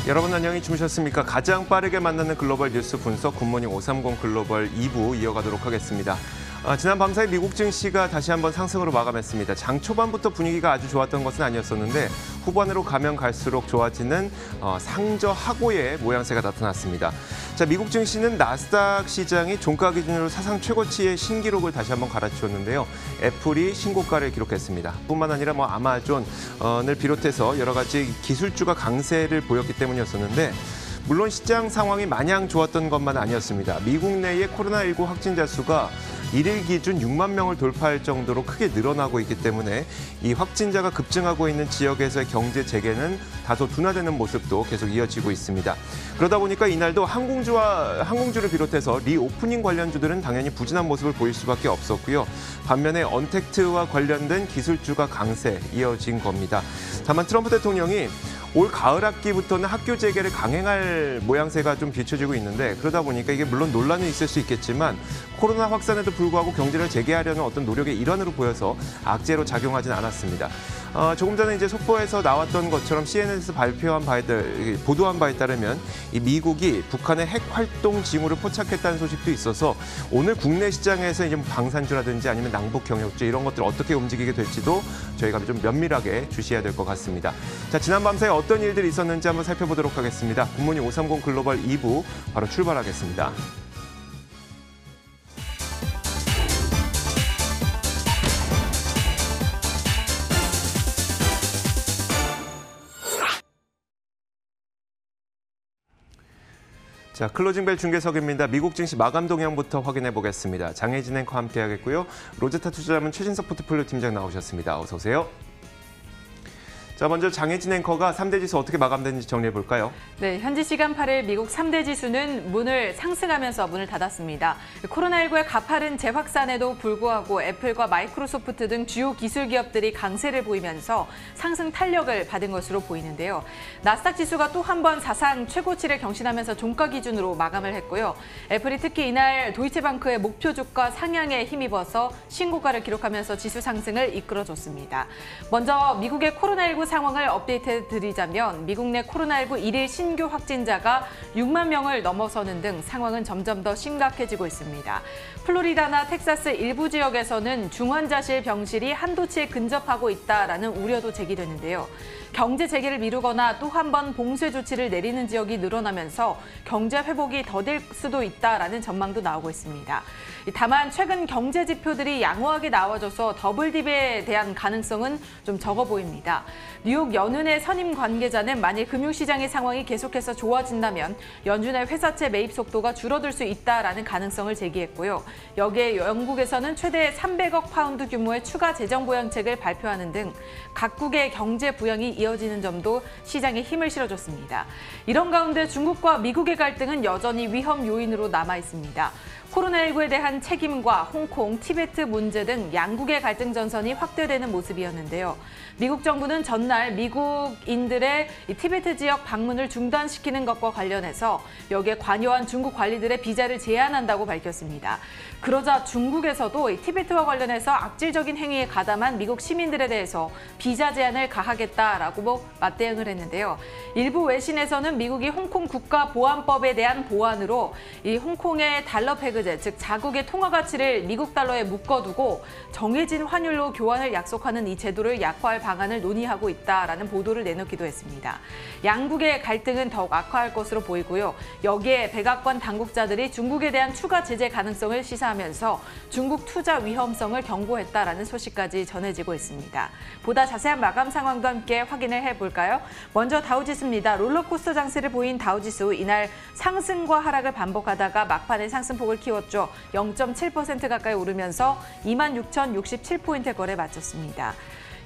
여러분 안녕히 주무셨습니까? 가장 빠르게 만나는 글로벌 뉴스 분석 굿모닝 530 글로벌 2부 이어가도록 하겠습니다. 지난 밤 사이 미국 증시가 다시 한번 상승으로 마감했습니다. 장 초반부터 분위기가 아주 좋았던 것은 아니었었는데 후반으로 가면 갈수록 좋아지는 상저하고의 모양새가 나타났습니다. 자, 미국 증시는 나스닥 시장이 종가 기준으로 사상 최고치의 신기록을 다시 한번 갈아치웠는데요. 애플이 신고가를 기록했습니다. 뿐만 아니라 아마존을 비롯해서 여러 가지 기술주가 강세를 보였기 때문이었었는데 물론 시장 상황이 마냥 좋았던 것만 아니었습니다. 미국 내의 코로나19 확진자 수가 1일 기준 6만 명을 돌파할 정도로 크게 늘어나고 있기 때문에 이 확진자가 급증하고 있는 지역에서의 경제 재개는 다소 둔화되는 모습도 계속 이어지고 있습니다. 그러다 보니까 이날도 항공주를 비롯해서 리오프닝 관련주들은 당연히 부진한 모습을 보일 수밖에 없었고요. 반면에 언택트와 관련된 기술주가 강세 이어진 겁니다. 다만 트럼프 대통령이 올 가을 학기부터는 학교 재개를 강행할 모양새가 좀 비춰지고 있는데 그러다 보니까 이게 물론 논란은 있을 수 있겠지만 코로나 확산에도 불구하고 경제를 재개하려는 어떤 노력의 일환으로 보여서 악재로 작용하진 않았습니다. 조금 전에 이제 속보에서 나왔던 것처럼 CNN에서 보도한 바에 따르면 이 미국이 북한의 핵 활동 징후를 포착했다는 소식도 있어서 오늘 국내 시장에서 이제 방산주라든지 아니면 남북 경협주 이런 것들 어떻게 움직이게 될지도 저희가 좀 면밀하게 주시해야 될 것 같습니다. 자, 지난 밤 사이 어떤 일들이 있었는지 한번 살펴보도록 하겠습니다. 굿모닝 530 글로벌 2부 바로 출발하겠습니다. 자, 클로징벨 중계석입니다. 미국 증시 마감 동향부터 확인해 보겠습니다. 장혜진 앵커와 함께하겠고요. 로제타 투자자문 최진석 포트폴리오 팀장 나오셨습니다. 어서 오세요. 자, 먼저 장혜진 앵커가 3대 지수 어떻게 마감됐는지 정리해 볼까요? 네, 현지 시간 8일 미국 3대 지수는 상승하면서 문을 닫았습니다. 코로나19의 가파른 재확산에도 불구하고 애플과 마이크로소프트 등 주요 기술 기업들이 강세를 보이면서 상승 탄력을 받은 것으로 보이는데요. 나스닥 지수가 또 한 번 사상 최고치를 경신하면서 종가 기준으로 마감을 했고요. 애플이 특히 이날 도이체방크의 목표 주가 상향에 힘입어서 신고가를 기록하면서 지수 상승을 이끌어줬습니다. 먼저 미국의 코로나19 상황을 업데이트 드리자면 미국 내 코로나19 1일 신규 확진자가 6만 명을 넘어서는 등 상황은 점점 더 심각해지고 있습니다. 플로리다나 텍사스 일부 지역에서는 중환자실 병실이 한도치에 근접하고 있다라는 우려도 제기되는데요. 경제 재개를 미루거나 또 한 번 봉쇄 조치를 내리는 지역이 늘어나면서 경제 회복이 더딜 수도 있다라는 전망도 나오고 있습니다. 다만 최근 경제 지표들이 양호하게 나와줘서 더블딥에 대한 가능성은 좀 적어 보입니다. 뉴욕 연은의 선임 관계자는 만일 금융시장의 상황이 계속해서 좋아진다면 연준의 회사채 매입 속도가 줄어들 수 있다라는 가능성을 제기했고요. 여기에 영국에서는 최대 300억 파운드 규모의 추가 재정 보양책을 발표하는 등 각국의 경제 부양이 이어지는 점도 시장에 힘을 실어줬습니다. 이런 가운데 중국과 미국의 갈등은 여전히 위험 요인으로 남아 있습니다. 코로나19에 대한 책임과 홍콩, 티베트 문제 등 양국의 갈등 전선이 확대되는 모습이었는데요. 미국 정부는 전날 미국인들의 티베트 지역 방문을 중단시키는 것과 관련해서 여기에 관여한 중국 관리들의 비자를 제한한다고 밝혔습니다. 그러자 중국에서도 티베트와 관련해서 악질적인 행위에 가담한 미국 시민들에 대해서 비자 제한을 가하겠다라고 맞대응을 했는데요. 일부 외신에서는 미국이 홍콩 국가보안법에 대한 보완으로 이 홍콩의 달러 페그제, 즉 자국의 통화 가치를 미국 달러에 묶어두고 정해진 환율로 교환을 약속하는 이 제도를 약화할 방안을 논의하고 있다라는 보도를 내놓기도 했습니다. 양국의 갈등은 더욱 악화할 것으로 보이고요. 여기에 백악관 당국자들이 중국에 대한 추가 제재 가능성을 시사하면서 중국 투자 위험성을 경고했다라는 소식까지 전해지고 있습니다. 보다 자세한 마감 상황도 함께 확인을 해볼까요? 먼저 다우지수입니다. 롤러코스터 장세를 보인 다우지수 이날 상승과 하락을 반복하다가 막판에 상승폭을 키웠죠. 0.7% 가까이 오르면서 26,067포인트 거래 마쳤습니다.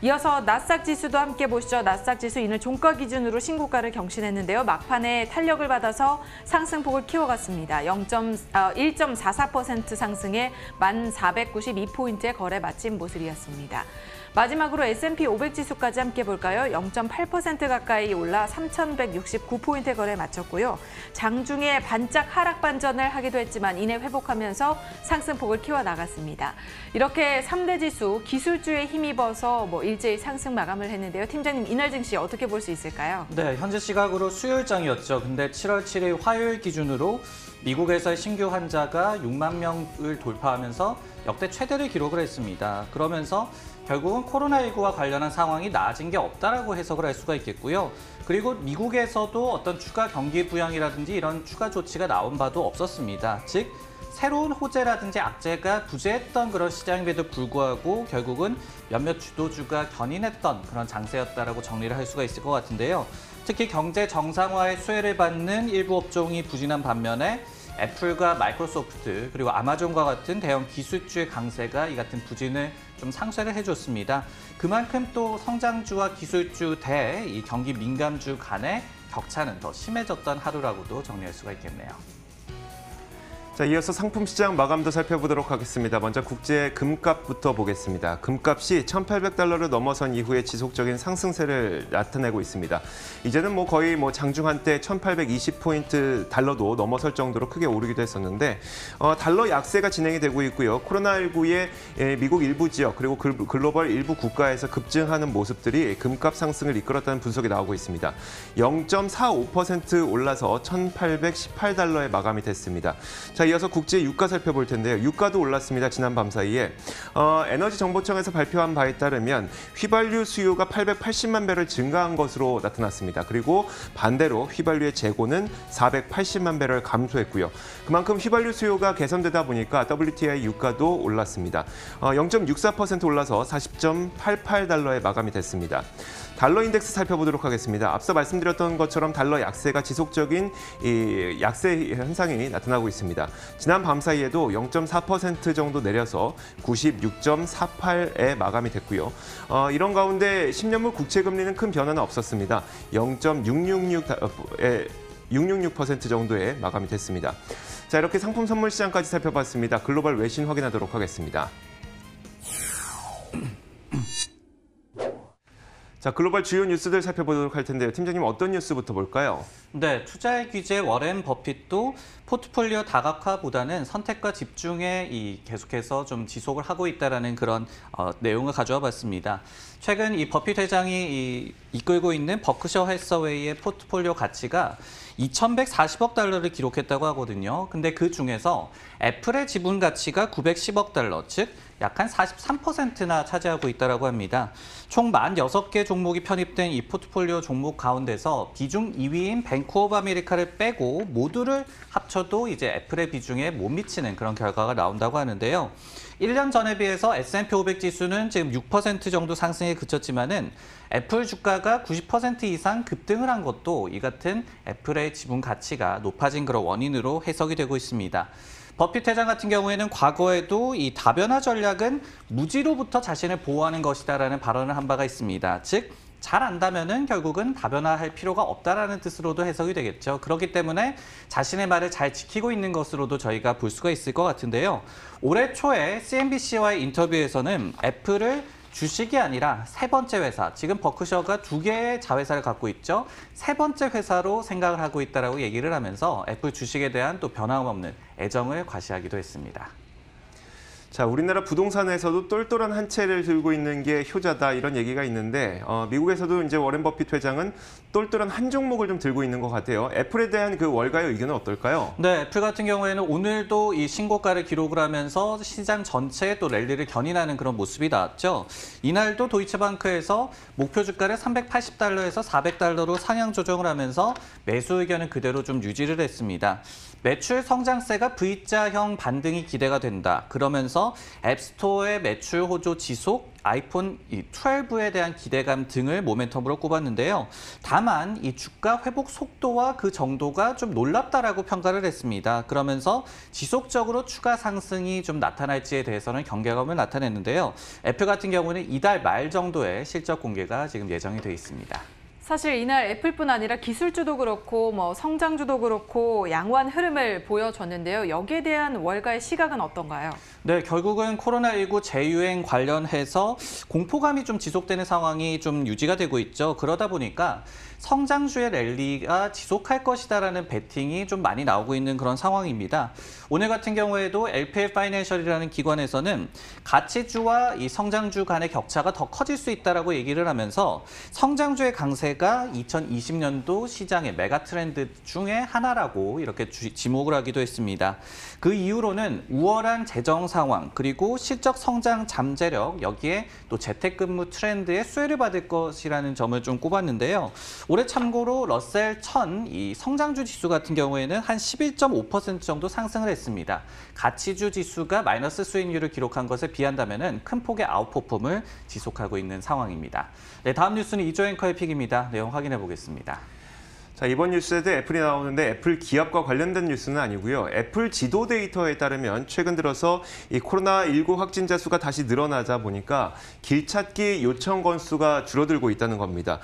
이어서 나스닥 지수도 함께 보시죠. 나스닥 지수 이날 종가 기준으로 신고가를 경신했는데요. 막판에 탄력을 받아서 상승폭을 키워갔습니다. 1.44% 상승에 1,492포인트의 거래 마친 모습이었습니다. 마지막으로 S&P 500 지수까지 함께 볼까요? 0.8% 가까이 올라 3,169포인트 거래에 마쳤고요. 장중에 반짝 하락 반전을 하기도 했지만 이내 회복하면서 상승폭을 키워나갔습니다. 이렇게 3대 지수 기술주에 힘입어서 일제히 상승 마감을 했는데요. 팀장님, 이날 증시 어떻게 볼 수 있을까요? 네, 현재 시각으로 수요일장이었죠. 근데 7월 7일 화요일 기준으로 미국에서의 신규 환자가 6만 명을 돌파하면서 역대 최대를 기록을 했습니다. 그러면서 결국은 코로나19와 관련한 상황이 나아진 게 없다라고 해석을 할 수가 있겠고요. 그리고 미국에서도 어떤 추가 경기 부양이라든지 이런 추가 조치가 나온 바도 없었습니다. 즉, 새로운 호재라든지 악재가 부재했던 그런 시장임에도 불구하고 결국은 몇몇 주도주가 견인했던 그런 장세였다라고 정리를 할 수가 있을 것 같은데요. 특히 경제 정상화의 수혜를 받는 일부 업종이 부진한 반면에 애플과 마이크로소프트 그리고 아마존과 같은 대형 기술주의 강세가 이 같은 부진을 좀 상쇄를 해줬습니다. 그만큼 또 성장주와 기술주 대 이 경기 민감주 간의 격차는 더 심해졌던 하루라고도 정리할 수가 있겠네요. 자, 이어서 상품 시장 마감도 살펴보도록 하겠습니다. 먼저 국제 금값부터 보겠습니다. 금값이 1,800달러를 넘어선 이후에 지속적인 상승세를 나타내고 있습니다. 이제는 거의 장중 한때 1,820포인트 달러도 넘어설 정도로 크게 오르기도 했었는데 달러 약세가 진행이 되고 있고요. 코로나19의 미국 일부 지역 그리고 글로벌 일부 국가에서 급증하는 모습들이 금값 상승을 이끌었다는 분석이 나오고 있습니다. 0.45% 올라서 1,818달러에 마감이 됐습니다. 자, 이어서 국제 유가 살펴볼 텐데요. 유가도 올랐습니다. 지난 밤 사이에. 에너지정보청에서 발표한 바에 따르면 휘발유 수요가 880만 배럴 증가한 것으로 나타났습니다. 그리고 반대로 휘발유의 재고는 480만 배럴 감소했고요. 그만큼 휘발유 수요가 개선되다 보니까 WTI 유가도 올랐습니다. 0.64% 올라서 40.88달러에 마감이 됐습니다. 달러 인덱스 살펴보도록 하겠습니다. 앞서 말씀드렸던 것처럼 달러 약세가 지속적인 이 약세 현상이 나타나고 있습니다. 지난 밤 사이에도 0.4% 정도 내려서 96.48에 마감이 됐고요. 이런 가운데 10년물 국채 금리는 큰 변화는 없었습니다. 0.666% 정도에 마감이 됐습니다. 자, 이렇게 상품 선물 시장까지 살펴봤습니다. 글로벌 외신 확인하도록 하겠습니다. 자, 글로벌 주요 뉴스들 살펴보도록 할 텐데요. 팀장님, 어떤 뉴스부터 볼까요? 네, 투자의 귀재 워렌 버핏도 포트폴리오 다각화보다는 선택과 집중에 계속해서 좀 지속을 하고 있다라는 그런 내용을 가져와 봤습니다. 최근 이 버핏 회장이 이끌고 있는 버크셔 해서웨이의 포트폴리오 가치가 2,140억 달러를 기록했다고 하거든요. 근데 그 중에서 애플의 지분 가치가 910억 달러, 즉 약 한 43%나 차지하고 있다고 합니다. 총 46개 종목이 편입된 이 포트폴리오 종목 가운데서 비중 2위인 뱅크 오브 아메리카를 빼고 모두를 합쳐도 이제 애플의 비중에 못 미치는 그런 결과가 나온다고 하는데요. 1년 전에 비해서 S&P 500 지수는 지금 6% 정도 상승에 그쳤지만은 애플 주가가 90% 이상 급등을 한 것도 이 같은 애플의 지분 가치가 높아진 그런 원인으로 해석이 되고 있습니다. 버핏 회장 같은 경우에는 과거에도 이 다변화 전략은 무지로부터 자신을 보호하는 것이다라는 발언을 한 바가 있습니다. 즉, 잘 안다면은 결국은 다변화할 필요가 없다라는 뜻으로도 해석이 되겠죠. 그렇기 때문에 자신의 말을 잘 지키고 있는 것으로도 저희가 볼 수가 있을 것 같은데요. 올해 초에 CNBC와의 인터뷰에서는 애플을 주식이 아니라 세 번째 회사, 지금 버크셔가 2개의 자회사를 갖고 있죠. 세 번째 회사로 생각을 하고 있다라고 얘기를 하면서 애플 주식에 대한 또 변함없는 애정을 과시하기도 했습니다. 자, 우리나라 부동산에서도 똘똘한 한 채를 들고 있는 게 효자다 이런 얘기가 있는데 미국에서도 이제 워렌 버핏 회장은 똘똘한 한 종목을 좀 들고 있는 것 같아요. 애플에 대한 그 월가의 의견은 어떨까요? 네, 애플 같은 경우에는 오늘도 이 신고가를 기록을 하면서 시장 전체에 또 랠리를 견인하는 그런 모습이 나왔죠. 이날도 도이체방크에서 목표 주가를 380달러에서 400달러로 상향 조정을 하면서 매수 의견은 그대로 좀 유지를 했습니다. 매출 성장세가 V자형 반등이 기대가 된다. 그러면서 앱스토어의 매출 호조 지속, 아이폰 12에 대한 기대감 등을 모멘텀으로 꼽았는데요. 다만 이 주가 회복 속도와 그 정도가 좀 놀랍다라고 평가를 했습니다. 그러면서 지속적으로 추가 상승이 좀 나타날지에 대해서는 경계감을 나타냈는데요. 애플 같은 경우는 이달 말 정도에 실적 공개가 지금 예정이 돼 있습니다. 사실 이날 애플뿐 아니라 기술주도 그렇고 성장주도 그렇고 양호한 흐름을 보여줬는데요. 여기에 대한 월가의 시각은 어떤가요? 네, 결국은 코로나19 재유행 관련해서 공포감이 좀 지속되는 상황이 좀 유지가 되고 있죠. 그러다 보니까 성장주의 랠리가 지속할 것이다라는 베팅이 좀 많이 나오고 있는 그런 상황입니다. 오늘 같은 경우에도 LPL 파이낸셜이라는 기관에서는 가치주와 이 성장주 간의 격차가 더 커질 수 있다라고 얘기를 하면서 성장주의 강세가 2020년도 시장의 메가 트렌드 중에 하나라고 이렇게 지목을 하기도 했습니다. 그 이후로는 우월한 재정 상황 그리고 실적 성장 잠재력 여기에 또 재택근무 트렌드의 수혜를 받을 것이라는 점을 좀 꼽았는데요. 올해 참고로 러셀 1000 이 성장주 지수 같은 경우에는 한 11.5% 정도 상승을 했습니다. 가치주 지수가 마이너스 수익률을 기록한 것에 비한다면 큰 폭의 아웃퍼폼을 지속하고 있는 상황입니다. 네, 다음 뉴스는 이조 앵커의 픽입니다. 내용 확인해 보겠습니다. 자, 이번 뉴스에도 애플이 나오는데 애플 기업과 관련된 뉴스는 아니고요. 애플 지도 데이터에 따르면 최근 들어서 이 코로나19 확진자 수가 다시 늘어나자 보니까 길찾기 요청 건수가 줄어들고 있다는 겁니다.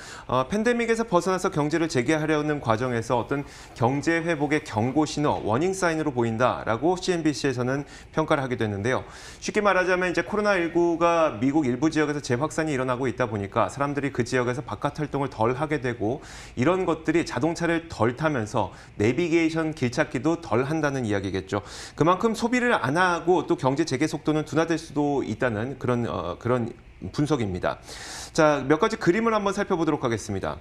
팬데믹에서 벗어나서 경제를 재개하려는 과정에서 어떤 경제 회복의 경고 신호, 워닝 사인으로 보인다라고 CNBC에서는 평가를 하게 됐는데요. 쉽게 말하자면 이제 코로나19가 미국 일부 지역에서 재확산이 일어나고 있다 보니까 사람들이 그 지역에서 바깥 활동을 덜 하게 되고 이런 것들이 자동차를 덜 타면서 내비게이션 길찾기도 덜 한다는 이야기겠죠. 그만큼 소비를 안 하고 또 경제 재개 속도는 둔화될 수도 있다는 그런 분석입니다. 자, 몇 가지 그림을 한번 살펴보도록 하겠습니다.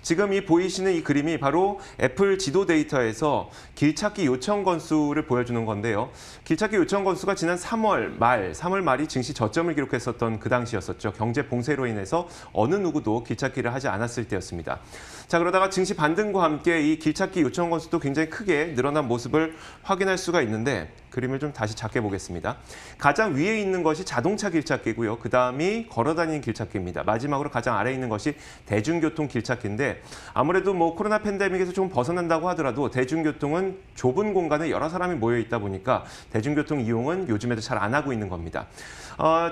지금 이 보이시는 이 그림이 바로 애플 지도 데이터에서 길찾기 요청 건수를 보여주는 건데요. 길찾기 요청 건수가 지난 3월 말이 증시 저점을 기록했었던 그 당시였었죠. 경제 봉쇄로 인해서 어느 누구도 길찾기를 하지 않았을 때였습니다. 자, 그러다가 증시 반등과 함께 이 길찾기 요청 건수도 굉장히 크게 늘어난 모습을 확인할 수가 있는데 그림을 좀 다시 작게 보겠습니다. 가장 위에 있는 것이 자동차 길찾기고요. 그 다음이 걸어다니는 길찾기입니다. 마지막으로 가장 아래에 있는 것이 대중교통 길찾기인데 아무래도 코로나 팬데믹에서 좀 벗어난다고 하더라도 대중교통은 좁은 공간에 여러 사람이 모여 있다 보니까 대중교통 이용은 요즘에도 잘 안 하고 있는 겁니다.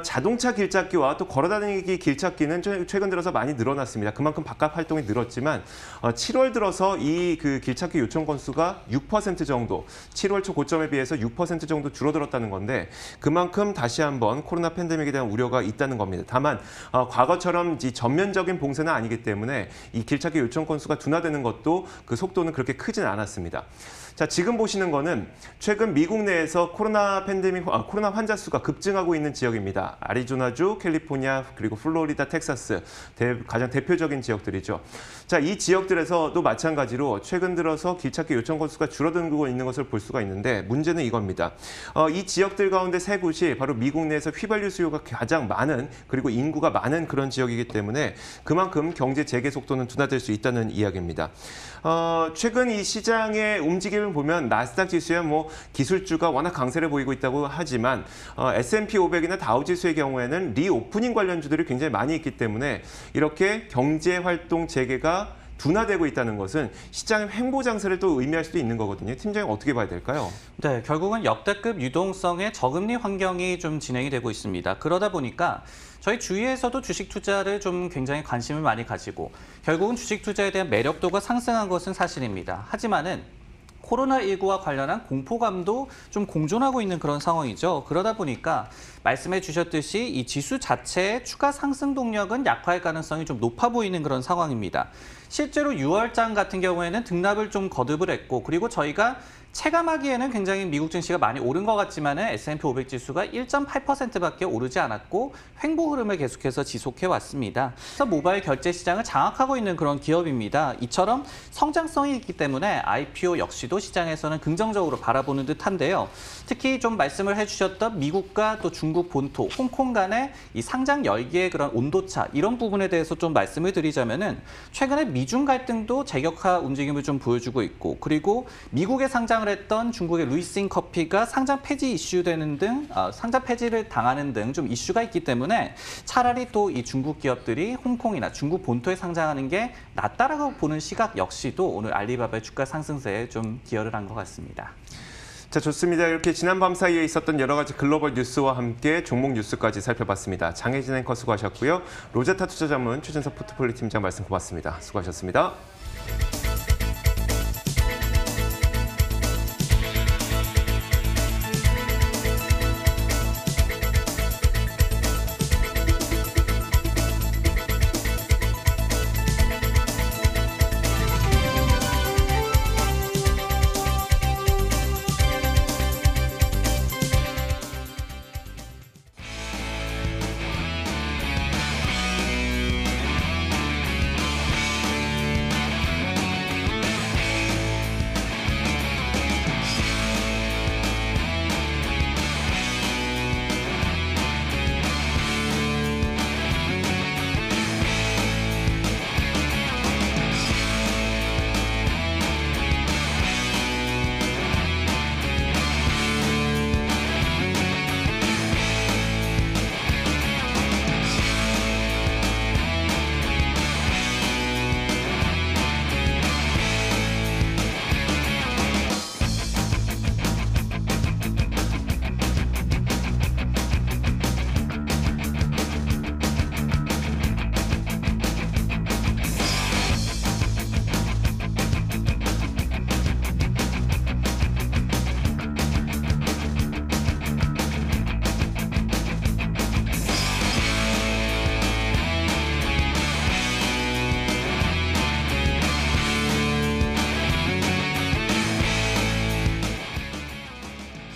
자동차 길찾기와 또 걸어다니기 길찾기는 최근 들어서 많이 늘어났습니다. 그만큼 바깥 활동이 늘었지만 7월 들어서 이 그 길찾기 요청 건수가 6% 정도, 7월 초 고점에 비해서 6% 정도 줄어들었다는 건데 그만큼 다시 한번 코로나 팬데믹에 대한 우려가 있다는 겁니다. 다만 과거처럼 전면적인 봉쇄는 아니기 때문에 이 길찾기 요청 건수가 둔화되는 것도 그 속도는 그렇게 크지는 않았습니다. 자, 지금 보시는 거는 최근 미국 내에서 코로나 환자 수가 급증하고 있는 지역입니다. 아리조나주, 캘리포니아, 그리고 플로리다, 텍사스 가장 대표적인 지역들이죠. 자, 이 지역들에서도 마찬가지로 최근 들어서 길찾기 요청 건수가 줄어들고 있는 것을 볼 수가 있는데 문제는 이겁니다. 이 지역들 가운데 세 곳이 바로 미국 내에서 휘발유 수요가 가장 많은 그리고 인구가 많은 그런 지역이기 때문에 그만큼 경제 재개 속도는 둔화될 수 있다는 이야기입니다. 최근 이 시장의 움직임을 보면 나스닥 지수야 기술주가 워낙 강세를 보이고 있다고 하지만 S&P 500이나 다우지수의 경우에는 리오프닝 관련주들이 굉장히 많이 있기 때문에 이렇게 경제 활동 재개가 둔화되고 있다는 것은 시장의 횡보 장세를 또 의미할 수도 있는 거거든요. 팀장님 어떻게 봐야 될까요? 네, 결국은 역대급 유동성의 저금리 환경이 좀 진행이 되고 있습니다. 그러다 보니까 저희 주위에서도 주식 투자를 좀 굉장히 관심을 많이 가지고 결국은 주식 투자에 대한 매력도가 상승한 것은 사실입니다. 하지만은 코로나19와 관련한 공포감도 좀 공존하고 있는 그런 상황이죠. 그러다 보니까 말씀해 주셨듯이 이 지수 자체의 추가 상승 동력은 약화할 가능성이 좀 높아 보이는 그런 상황입니다. 실제로 6월장 같은 경우에는 등락을 좀 거듭을 했고 그리고 저희가 체감하기에는 굉장히 미국 증시가 많이 오른 것 같지만 S&P 500 지수가 1.8%밖에 오르지 않았고 횡보 흐름을 계속해서 지속해 왔습니다. 그래서 모바일 결제 시장을 장악하고 있는 그런 기업입니다. 이처럼 성장성이 있기 때문에 IPO 역시도 시장에서는 긍정적으로 바라보는 듯한데요. 특히 좀 말씀을 해주셨던 미국과 또 중국 본토, 홍콩 간의 이 상장 열기의 그런 온도차 이런 부분에 대해서 좀 말씀을 드리자면은 최근에 미중 갈등도 제격화 움직임을 좀 보여주고 있고 그리고 미국에 상장을 했던 중국의 루이싱 커피가 상장 폐지 이슈되는 등 상장 폐지를 당하는 등 좀 이슈가 있기 때문에 차라리 또 이 중국 기업들이 홍콩이나 중국 본토에 상장하는 게 낫다라고 보는 시각 역시도 오늘 알리바바의 주가 상승세에 좀 기여를 한 것 같습니다. 자, 좋습니다. 이렇게 지난 밤 사이에 있었던 여러 가지 글로벌 뉴스와 함께 종목 뉴스까지 살펴봤습니다. 장혜진 앵커 수고하셨고요. 로제타 투자자문 최진석 포트폴리오 팀장 말씀 고맙습니다. 수고하셨습니다.